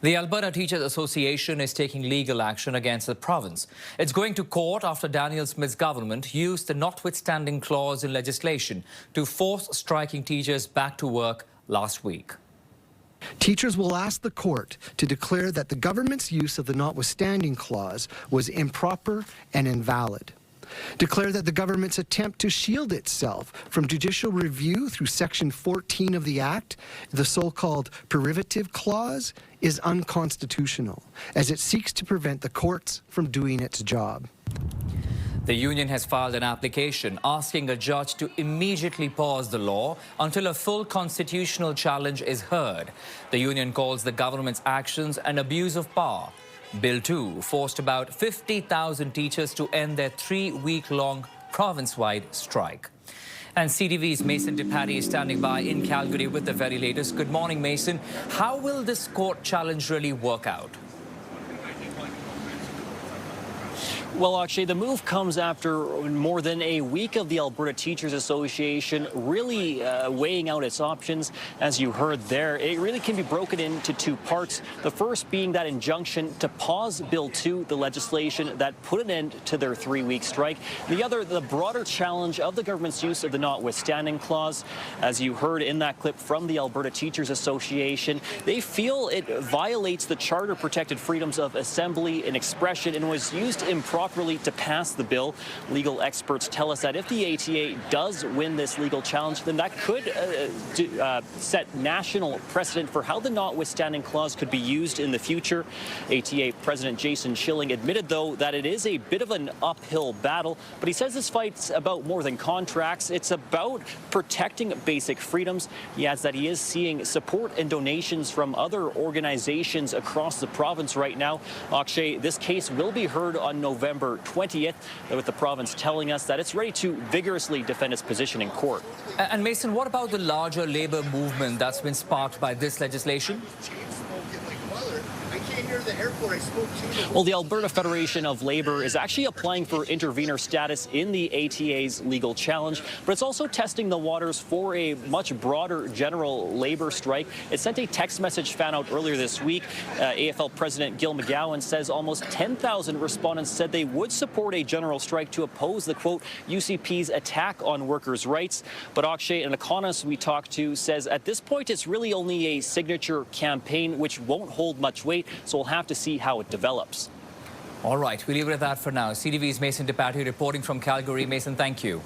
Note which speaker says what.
Speaker 1: The Alberta Teachers Association is taking legal action against the province. It's going to court after Daniel Smith's government used the notwithstanding clause in legislation to force striking teachers back to work last week.
Speaker 2: Teachers will ask the court to declare that the government's use of the notwithstanding clause was improper and invalid. Declare that the government's attempt to shield itself from judicial review through Section 14 of the Act, the so-called privative clause, is unconstitutional, as it seeks to prevent the courts from doing its job.
Speaker 1: The union has filed an application asking a judge to immediately pause the law until a full constitutional challenge is heard. The union calls the government's actions an abuse of power. Bill 2 forced about 50,000 teachers to end their 3-week-long province-wide strike. And CTV's Mason DePatie is standing by in Calgary with the very latest. Good morning, Mason. How will this court challenge really work out?
Speaker 3: Well, Akshay, the move comes after more than a week of the Alberta Teachers Association really weighing out its options. As you heard there, it really can be broken into two parts. The first being that injunction to pause Bill 2, the legislation that put an end to their 3-week strike. The other, the broader challenge of the government's use of the notwithstanding clause. As you heard in that clip from the Alberta Teachers Association, they feel it violates the charter-protected freedoms of assembly and expression and was used improperly to pass the bill. Legal experts tell us that if the ATA does win this legal challenge, then that could set national precedent for how the notwithstanding clause could be used in the future. ATA President Jason Schilling admitted, though, that it is a bit of an uphill battle, but he says this fight's about more than contracts. It's about protecting basic freedoms. He adds that he is seeing support and donations from other organizations across the province right now. Akshay, this case will be heard on November 20th, with the province telling us that it's ready to vigorously defend its position in court.
Speaker 1: And Mason, what about the larger labour movement that's been sparked by this legislation?
Speaker 3: Well, the Alberta Federation of Labour is actually applying for intervener status in the ATA's legal challenge, but it's also testing the waters for a much broader general labour strike. It sent a text message found out earlier this week. AFL President Gil McGowan says almost 10,000 respondents said they would support a general strike to oppose the, quote, UCP's attack on workers' rights. But Akshay, an economist we talked to, says at this point it's really only a signature campaign which won't hold much weight, so we'll have to see how it develops.
Speaker 1: All right, we'll leave it at that for now. CTV's Mason DePatie reporting from Calgary. Mason, thank you.